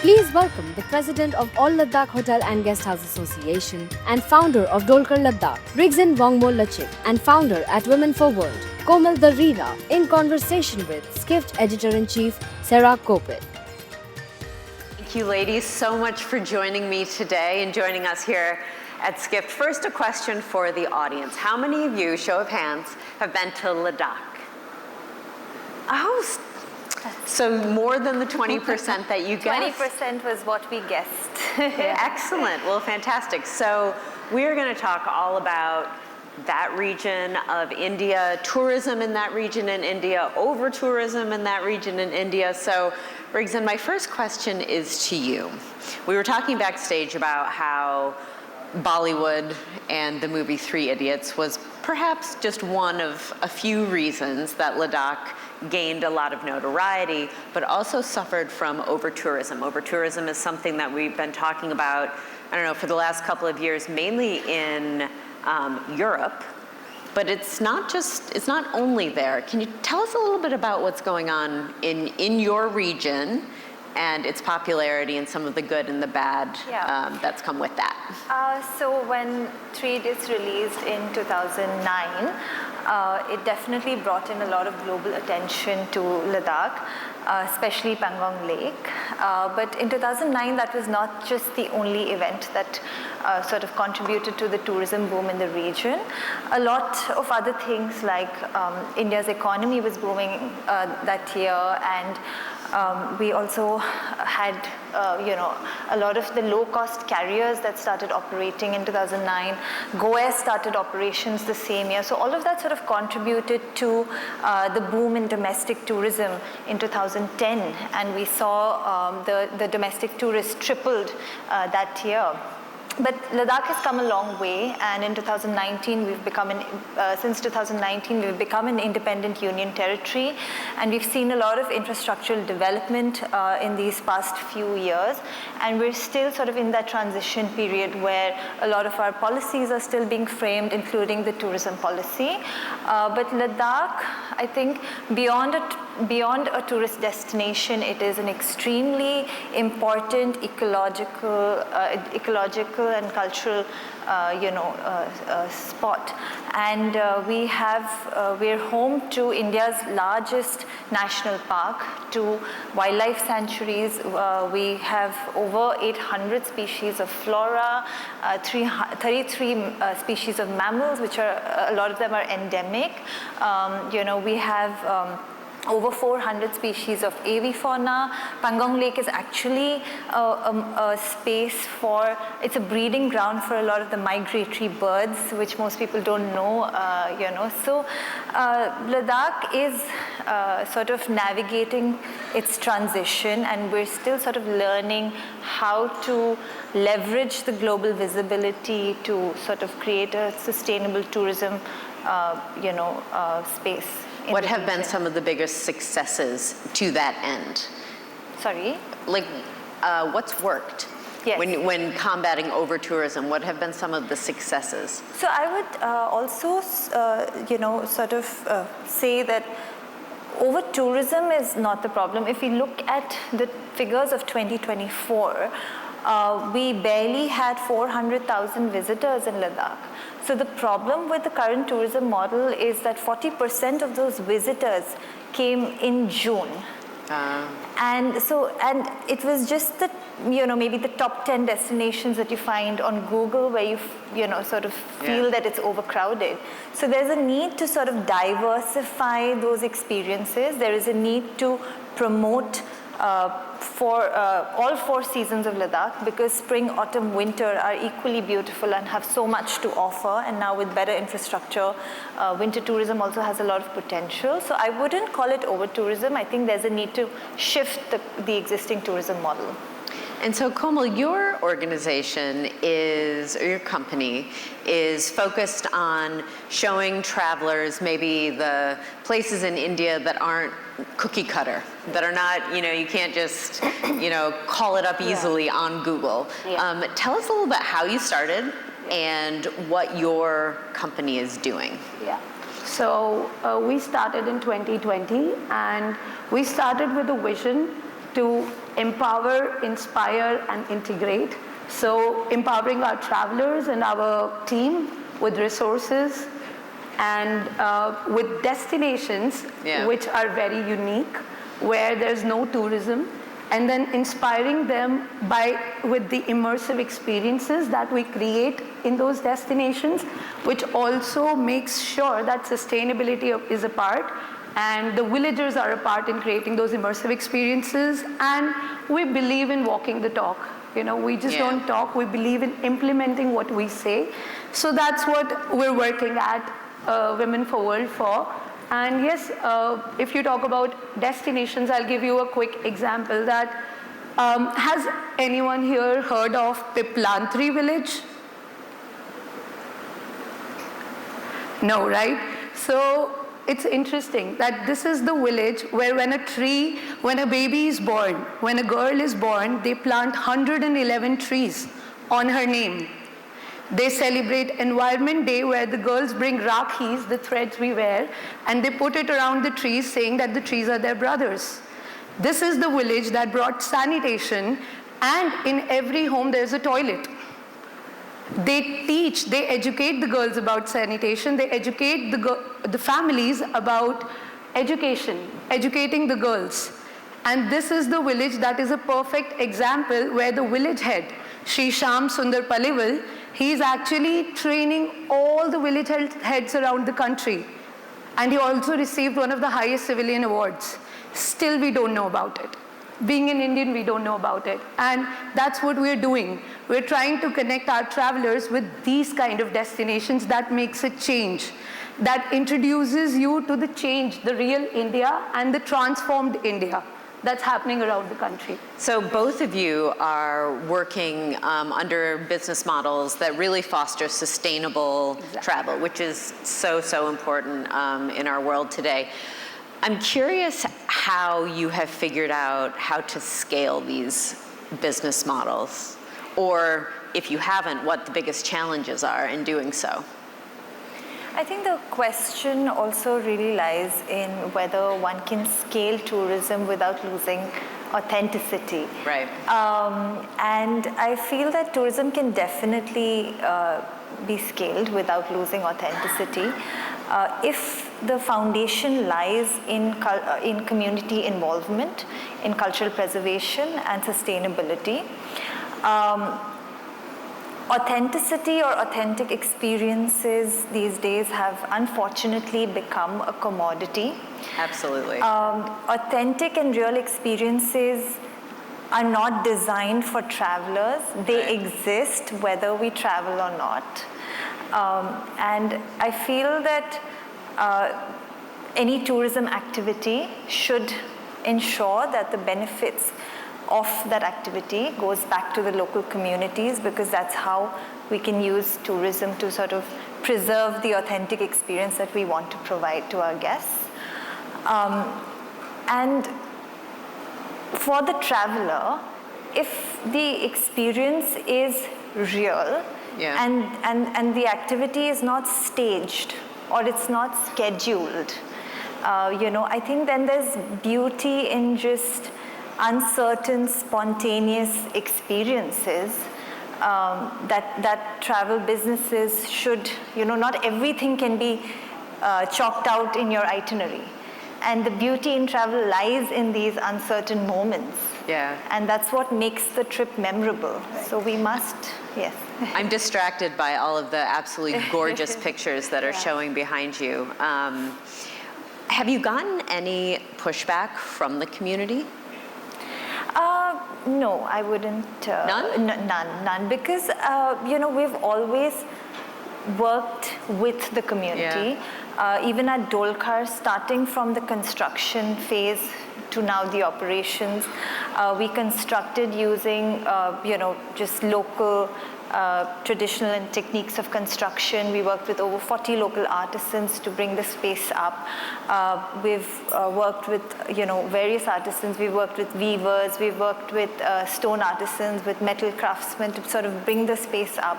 Please welcome the President of All Ladakh Hotel and Guest House Association and founder of Dolkar Ladakh, Rigzin Wangmo Lachic, and founder at Women for World, Komal Darira, in conversation with Skift Editor-in-Chief Sarah Kopit. Thank you, ladies, so much for joining me today and joining us here at Skift. First, a question for the audience. How many of you, show of hands, have been to Ladakh? Oh, so more than the 20% that you guessed? 20% was what we guessed. Excellent. Well, fantastic. So we're going to talk all about that region of India, tourism in that region in India, over-tourism in that region in India. So, Rigzin, my first question is to you. We were talking backstage about how Bollywood and the movie Three Idiots was perhaps just one of a few reasons that Ladakh gained a lot of notoriety, but also suffered from over-tourism. Over-tourism is something that we've been talking about, I don't know, for the last couple of years, mainly in Europe, but it's not only there. Can you tell us a little bit about what's going on in your region and its popularity and some of the good and the bad that's come with that? So when Three Idiots released in 2009, it definitely brought in a lot of global attention to Ladakh, especially Pangong Lake. But in 2009, that was not just the only event that sort of contributed to the tourism boom in the region. A lot of other things like India's economy was booming that year, and we also had, a lot of the low-cost carriers that started operating in 2009. Goa started operations the same year. So all of that sort of contributed to the boom in domestic tourism in 2010. And we saw the domestic tourists tripled that year. But Ladakh has come a long way, and in 2019 we've become since 2019 we've become an independent union territory, and we've seen a lot of infrastructural development in these past few years, and we're still sort of in that transition period where a lot of our policies are still being framed, including the tourism policy. But Ladakh, I think, beyond a tourist destination, it is an extremely important ecological and cultural, spot. And we're home to India's largest national park, to wildlife sanctuaries. We have over 800 species of flora, 33 species of mammals, which are, a lot of them are endemic. We have over 400 species of avifauna. Pangong Lake is actually a space it's a breeding ground for a lot of the migratory birds, which most people don't know, So Ladakh is sort of navigating its transition, and we're still sort of learning how to leverage the global visibility to sort of create a sustainable tourism, space. What have been some of the biggest successes to that end? Sorry? Like, what's worked? Yes. When combating over-tourism, what have been some of the successes? So I would also, say that over-tourism is not the problem. If we look at the figures of 2024, we barely had 400,000 visitors in Ladakh. So the problem with the current tourism model is that 40% of those visitors came in June. And it was just maybe the top 10 destinations that you find on Google where you feel that it's overcrowded. So there's a need to sort of diversify those experiences. There is a need to promote for all 4 seasons of Ladakh, because spring, autumn, winter are equally beautiful and have so much to offer. And now with better infrastructure, winter tourism also has a lot of potential. So I wouldn't call it over-tourism. I think there's a need to shift the existing tourism model. And so, Komal, your organization or your company is focused on showing travelers maybe the places in India that aren't cookie cutter, that are not, you can't just, call it up easily on Google. Yeah. Tell us a little bit how you started and what your company is doing. Yeah. So we started in 2020, and we started with a vision to empower, inspire, and integrate. So empowering our travelers and our team with resources and with destinations which are very unique, where there's no tourism, and then inspiring them with the immersive experiences that we create in those destinations, which also makes sure that sustainability is a part, and the villagers are a part in creating those immersive experiences. And we believe in walking the talk. We just don't talk, we believe in implementing what we say. So that's what we're working at Women for World for. And yes, if you talk about destinations, I'll give you a quick example that, has anyone here heard of Piplantri village? No, right? So it's interesting that this is the village where when a baby is born, when a girl is born, they plant 111 trees on her name. They celebrate Environment Day, where the girls bring rakhis, the threads we wear, and they put it around the trees, saying that the trees are their brothers. This is the village that brought sanitation, and in every home there's a toilet. They educate the girls about sanitation, they educate the families about education, educating the girls. And this is the village that is a perfect example where the village head, Shri Sham Sundar Paliwal, he is actually training all the village heads around the country. And he also received one of the highest civilian awards. Still we don't know about it. Being an Indian, we don't know about it. And that's what we're doing. We're trying to connect our travelers with these kind of destinations that makes a change, that introduces you to the change, the real India and the transformed India that's happening around the country. So both of you are working under business models that really foster sustainable travel, which is so, so important in our world today. I'm curious how you have figured out how to scale these business models, or if you haven't, what the biggest challenges are in doing so. I think the question also really lies in whether one can scale tourism without losing authenticity. Right. And I feel that tourism can definitely be scaled without losing authenticity if the foundation lies in community involvement, in cultural preservation and sustainability. Authenticity or authentic experiences these days have unfortunately become a commodity. Absolutely. Authentic and real experiences are not designed for travelers. They exist whether we travel or not. And I feel that any tourism activity should ensure that the benefits of that activity goes back to the local communities, because that's how we can use tourism to sort of preserve the authentic experience that we want to provide to our guests. And for the traveler, if the experience is real and the activity is not staged or it's not scheduled, I think then there's beauty in just uncertain, spontaneous experiences that travel businesses should, not everything can be chalked out in your itinerary. And the beauty in travel lies in these uncertain moments. Yeah. And that's what makes the trip memorable. Right. So we must, yes. I'm distracted by all of the absolutely gorgeous pictures that are showing behind you. Have you gotten any pushback from the community? No, I wouldn't. None? None. Because, we've always worked with the community. Yeah. Even at Dolkar, starting from the construction phase to now the operations, we constructed using, just local traditional and techniques of construction. We worked with over 40 local artisans to bring the space up. We've worked with, various artisans. We've worked with weavers. We've worked with stone artisans, with metal craftsmen to sort of bring the space up.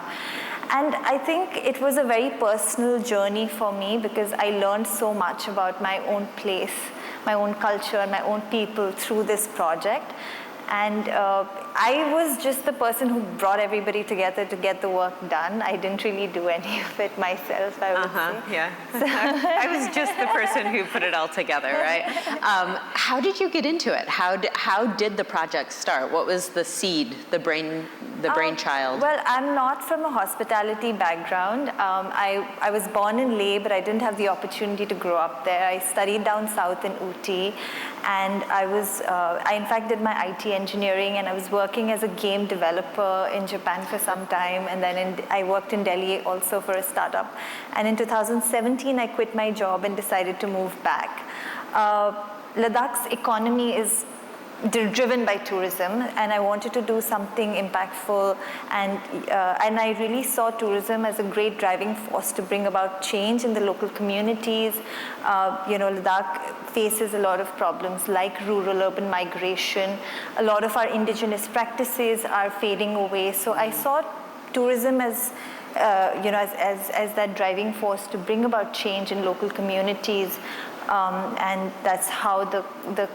And I think it was a very personal journey for me, because I learned so much about my own place, my own culture, my own people through this project. And I was just the person who brought everybody together to get the work done. I didn't really do any of it myself, I would say. Yeah. I was just the person who put it all together, right? How did you get into it? How did the project start? What was the seed, the brainchild? Well, I'm not from a hospitality background. I was born in Leh, but I didn't have the opportunity to grow up there. I studied down south in Ooty, and I in fact did my IT engineering, and I was working as a game developer in Japan for some time, and then I worked in Delhi also for a startup. And in 2017, I quit my job and decided to move back. Ladakh's economy is driven by tourism, and I wanted to do something impactful, and I really saw tourism as a great driving force to bring about change in the local communities. Ladakh faces a lot of problems like rural-urban migration. A lot of our indigenous practices are fading away. So I saw tourism as that driving force to bring about change in local communities. And that's how the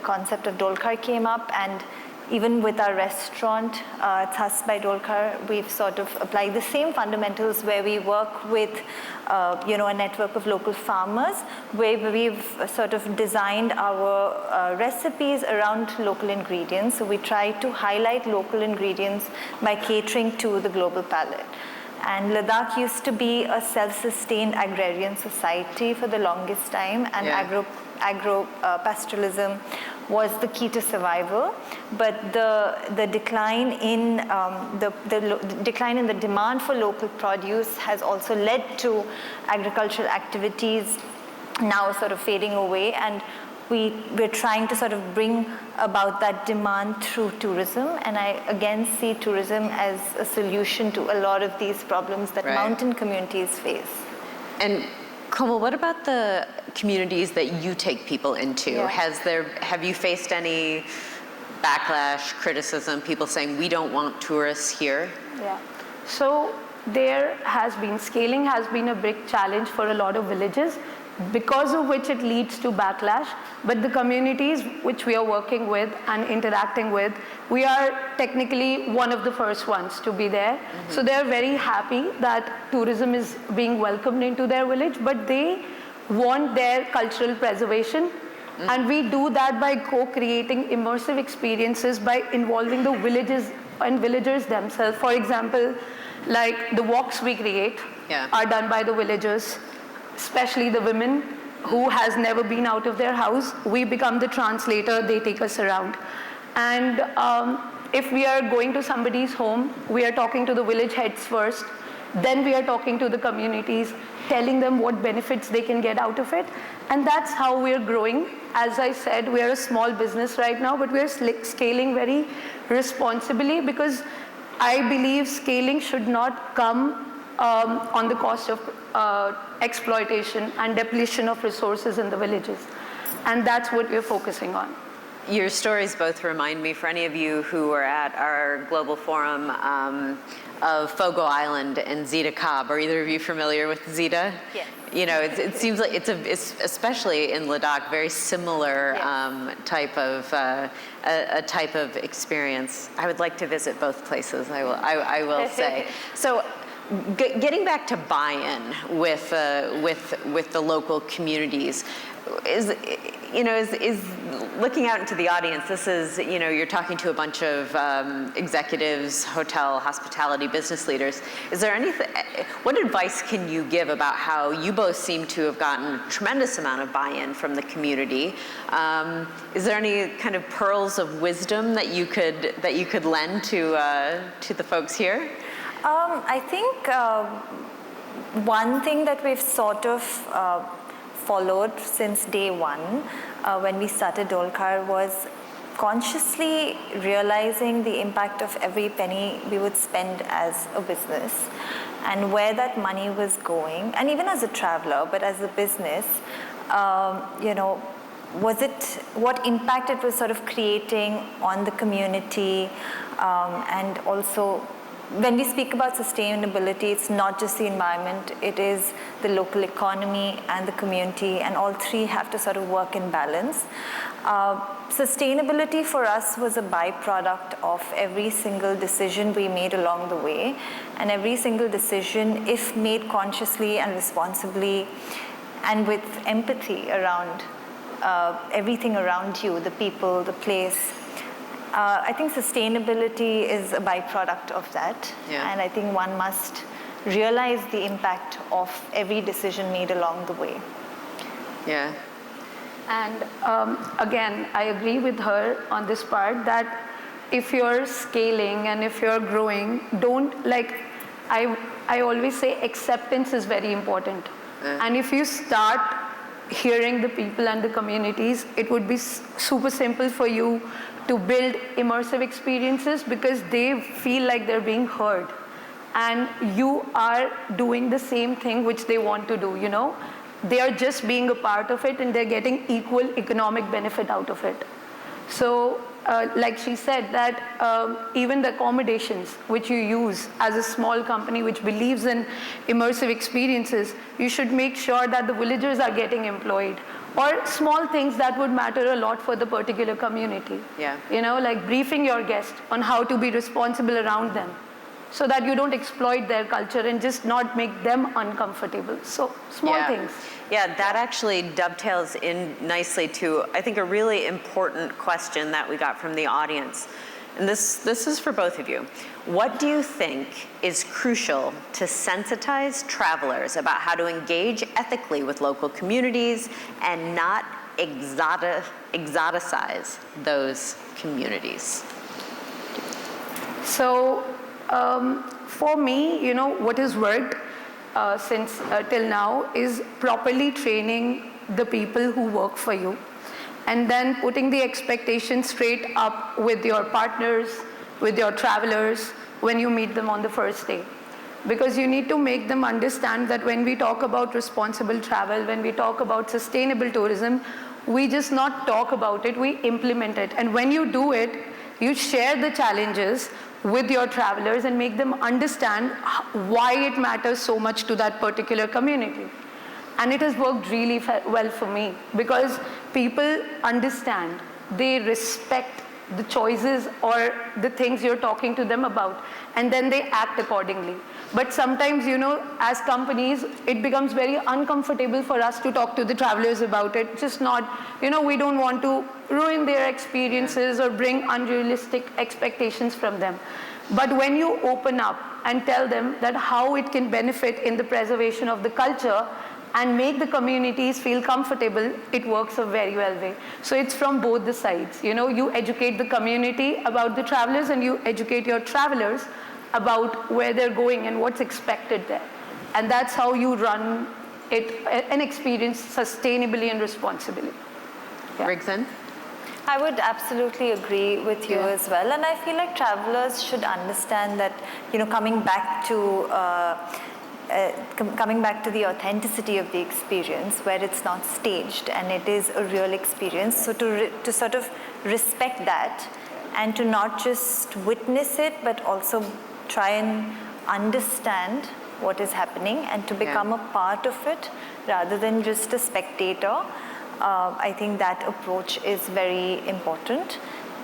concept of Dolkar came up. And even with our restaurant, Thas by Dolkar, we've sort of applied the same fundamentals where we work with a network of local farmers, where we've sort of designed our recipes around local ingredients. So we try to highlight local ingredients by catering to the global palate. And Ladakh used to be a self-sustained agrarian society for the longest time, and agro-pastoralism was the key to survival. But the decline in the decline in the demand for local produce has also led to agricultural activities now sort of fading away, and we're trying to sort of bring about that demand through tourism. And I again see tourism as a solution to a lot of these problems that mountain communities face. And Komal, what about the communities that you take people into? Yeah. Have you faced any backlash, criticism, people saying we don't want tourists here? Yeah. So scaling has been a big challenge for a lot of villages, because of which it leads to backlash. But the communities which we are working with and interacting with, we are technically one of the first ones to be there. Mm-hmm. So they're very happy that tourism is being welcomed into their village, but they want their cultural preservation. Mm-hmm. And we do that by co-creating immersive experiences, by involving the villages and villagers themselves. For example, like the walks we create are done by the villagers, especially the women who has never been out of their house. We become the translator, they take us around. And if we are going to somebody's home, we are talking to the village heads first, then we are talking to the communities, telling them what benefits they can get out of it. And that's how we're growing. As I said, we're a small business right now, but we're scaling very responsibly, because I believe scaling should not come on the cost of exploitation and depletion of resources in the villages. And that's what we're focusing on. Your stories both remind me, for any of you who were at our global forum, of Fogo Island and Zita Cobb. Are either of you familiar with Zita? Yes. It seems like it's especially in Ladakh, very similar type of a type of experience. I would like to visit both places. I will say. So, getting back to buy-in with the local communities is looking out into the audience. This is, you're talking to a bunch of executives, hotel, hospitality, business leaders. Is there anything? What advice can you give about how you both seem to have gotten a tremendous amount of buy-in from the community? Is there any kind of pearls of wisdom that you could lend to the folks here? I think one thing that we've sort of followed since day one when we started Dolkar was consciously realizing the impact of every penny we would spend as a business and where that money was going, and even as a traveler, but as a business, what impact it was sort of creating on the community, and also when we speak about sustainability, it's not just the environment, it is the local economy and the community, and all three have to sort of work in balance. Sustainability for us was a byproduct of every single decision we made along the way, and every single decision, if made consciously and responsibly and with empathy around everything around you, the people, the place. I think sustainability is a byproduct of that, and I think one must realize the impact of every decision made along the way. Yeah. And again, I agree with her on this part that if you're scaling and if you're growing, I always say acceptance is very important. And if you start hearing the people and the communities, it would be super simple for you to build immersive experiences because they feel like they're being heard. And you are doing the same thing which they want to do, you know? They are just being a part of it and they're getting equal economic benefit out of it. So, like she said, that even the accommodations which you use as a small company which believes in immersive experiences, you should make sure that the villagers are getting employed, or small things that would matter a lot for the particular community. Yeah. You know, like briefing your guests on how to be responsible around them, so that you don't exploit their culture and just not make them uncomfortable. So small things. Yeah, that actually dovetails in nicely to, I think, a really important question that we got from the audience. And this is for both of you. What do you think is crucial to sensitize travelers about how to engage ethically with local communities and not exoticize those communities? So, for me, you know, what has worked since till now is properly training the people who work for you, and then putting the expectations straight up with your partners, with your travelers, when you meet them on the first day. Because you need to make them understand that when we talk about responsible travel, when we talk about sustainable tourism, we just not talk about it, we implement it. And when you do it, you share the challenges with your travelers and make them understand why it matters so much to that particular community. And it has worked really well for me because people understand, they respect the choices or the things you're talking to them about, and then they act accordingly. But sometimes, you know, as companies, it becomes very uncomfortable for us to talk to the travelers about it. Just not, you know, we don't want to ruin their experiences or bring unrealistic expectations from them. But when you open up and tell them that how it can benefit in the preservation of the culture and make the communities feel comfortable, it works a very well way. So it's from both the sides. You know, you educate the community about the travelers and you educate your travelers about where they're going and what's expected there. And that's how you run it, an experience sustainably and responsibly. Yeah. Rigzin? I would absolutely agree with you as well. And I feel like travelers should understand that, you know, coming back to the authenticity of the experience, where it's not staged and it is a real experience. So to sort of respect that and to not just witness it, but also try and understand what is happening and to become a part of it rather than just a spectator. I think that approach is very important,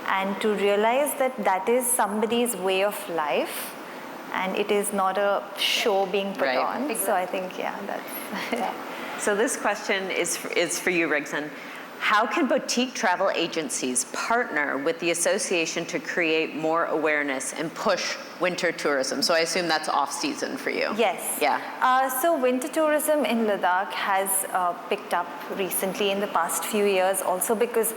and to realize that that is somebody's way of life and it is not a show being put on. Exactly. So I think, that's... So this question is for you, Rigzin. How can boutique travel agencies partner with the association to create more awareness and push winter tourism? So I assume that's off-season for you. Yes. Yeah. So winter tourism in Ladakh has picked up recently in the past few years, also because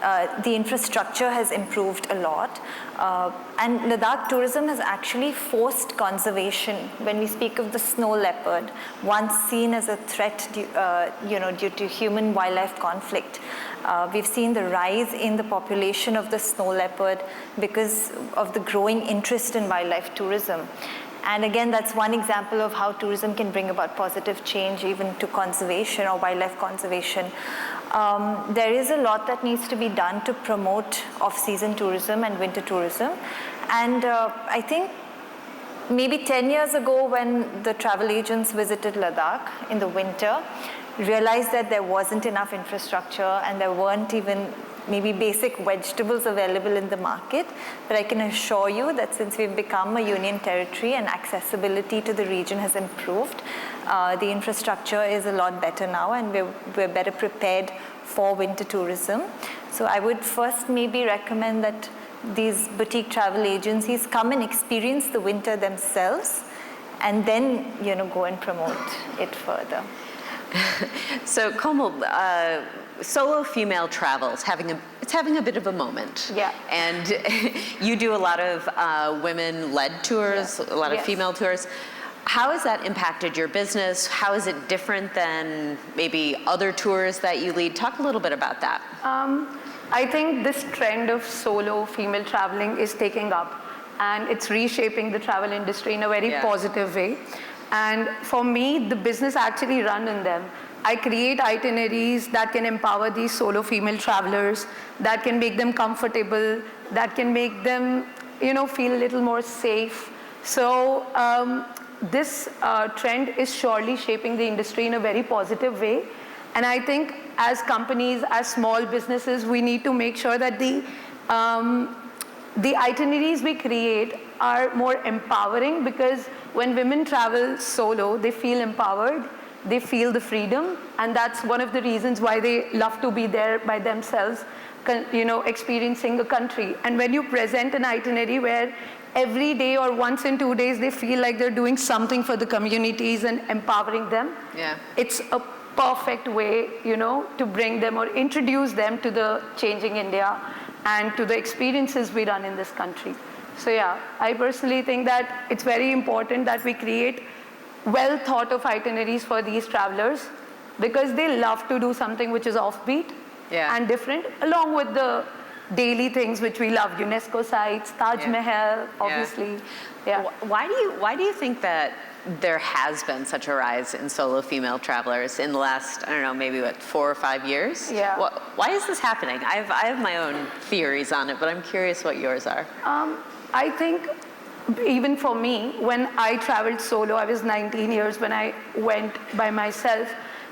the infrastructure has improved a lot. And Ladakh tourism has actually forced conservation. When we speak of the snow leopard, once seen as a threat due to human-wildlife conflict, we've seen the rise in the population of the snow leopard because of the growing interest in wildlife tourism. And again, that's one example of how tourism can bring about positive change even to conservation or wildlife conservation. There is a lot that needs to be done to promote off-season tourism and winter tourism. And I think maybe 10 years ago when the travel agents visited Ladakh in the winter, realized that there wasn't enough infrastructure and there weren't even maybe basic vegetables available in the market. But I can assure you that since we've become a union territory and accessibility to the region has improved, the infrastructure is a lot better now, and we're better prepared for winter tourism. So I would first maybe recommend that these boutique travel agencies come and experience the winter themselves, and then go and promote it further. So Komal, solo female travels it's having a bit of a moment. Yeah. And you do a lot of women-led tours, a lot of female tours. How has that impacted your business? How is it different than maybe other tours that you lead? Talk a little bit about that. I think this trend of solo female traveling is taking up, and it's reshaping the travel industry in a very positive way. And for me, the business actually runs on them. I create itineraries that can empower these solo female travelers, that can make them comfortable, that can make them, feel a little more safe. So this trend is surely shaping the industry in a very positive way. And I think as companies, as small businesses, we need to make sure that the itineraries we create are more empowering, because when women travel solo, they feel empowered, they feel the freedom, and that's one of the reasons why they love to be there by themselves, experiencing the country. And when you present an itinerary where every day or once in 2 days they feel like they're doing something for the communities and empowering them, it's a perfect way, to bring them or introduce them to the changing India and to the experiences we run in this country. So I personally think that it's very important that we create well thought of itineraries for these travelers, because they love to do something which is offbeat and different, along with the daily things which we love, UNESCO sites, Taj Mahal, obviously. Why do you think that there has been such a rise in solo female travelers in the last, I don't know, maybe 4 or 5 years? Why is this happening? I have my own theories on it, but I'm curious what yours are. I think even for me, when I traveled solo, I was 19 years when I went by myself,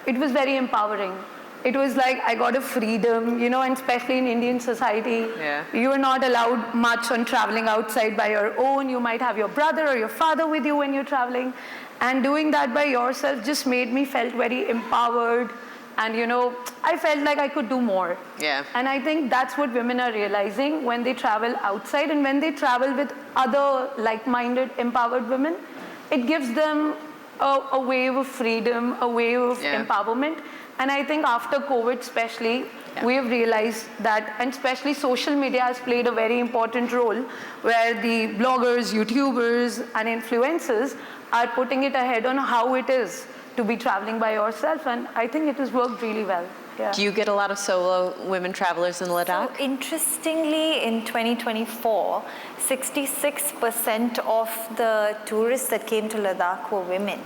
it was very empowering. It was like I got a freedom, and especially in Indian society, you are not allowed much on traveling outside by your own. You might have your brother or your father with you when you're traveling. And doing that by yourself just made me felt very empowered. And, I felt like I could do more. And I think that's what women are realizing when they travel outside, and when they travel with other like-minded, empowered women, it gives them a wave of freedom, a wave of empowerment. And I think after COVID especially, we have realized that, and especially social media has played a very important role, where the bloggers, YouTubers, and influencers are putting it ahead on how it is to be traveling by yourself, and I think it has worked really well. Do you get a lot of solo women travelers in Ladakh? So interestingly, in 2024, 66% of the tourists that came to Ladakh were women.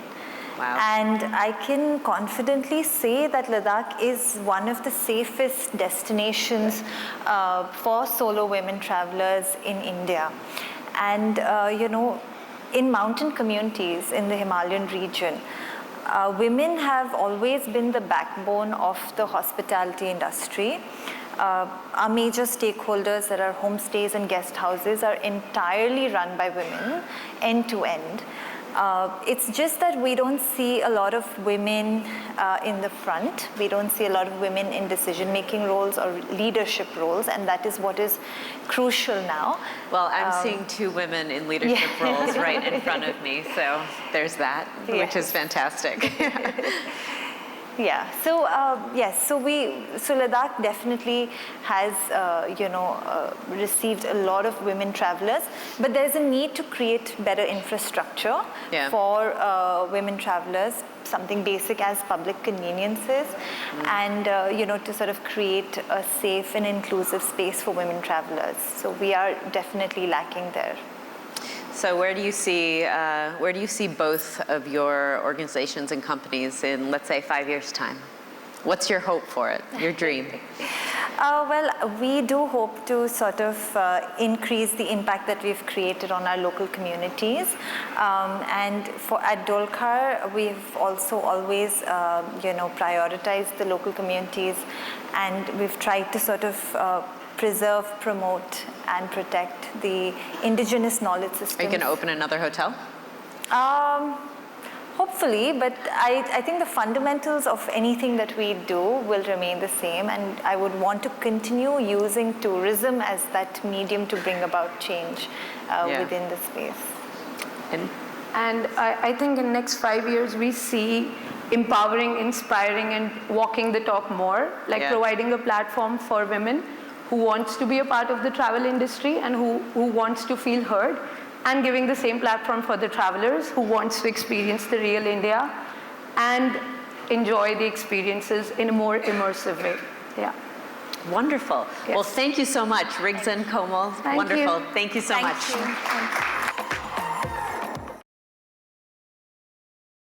Wow. And I can confidently say that Ladakh is one of the safest destinations for solo women travelers in India. And, in mountain communities in the Himalayan region, women have always been the backbone of the hospitality industry. Our major stakeholders, that are homestays and guest houses, are entirely run by women, end to end. It's just that we don't see a lot of women in the front. We don't see a lot of women in decision-making roles or leadership roles, and that is what is crucial now. Well, I'm seeing 2 women in leadership roles right in front of me, so there's that, which is fantastic. So so Ladakh definitely has, received a lot of women travelers, but there's a need to create better infrastructure for women travelers, something basic as public conveniences, and, to sort of create a safe and inclusive space for women travelers. So we are definitely lacking there. So where do you see both of your organizations and companies in, let's say, 5 years' time? What's your hope for it, your dream? Well, we do hope to sort of increase the impact that we've created on our local communities. And at Dolkar, we've also always, prioritized the local communities, and we've tried to sort of preserve, promote, and protect the indigenous knowledge systems. Are you going to open another hotel? Hopefully, but I think the fundamentals of anything that we do will remain the same, and I would want to continue using tourism as that medium to bring about change within the space. And I think in the next 5 years, we see empowering, inspiring, and walking the talk more, like providing a platform for women who wants to be a part of the travel industry and who wants to feel heard, and giving the same platform for the travelers who wants to experience the real India and enjoy the experiences in a more immersive way. Yeah. Wonderful. Yes. Well, thank you so much, Rigzin, Komal. Thank Wonderful. you. Thank you so much. Thank you.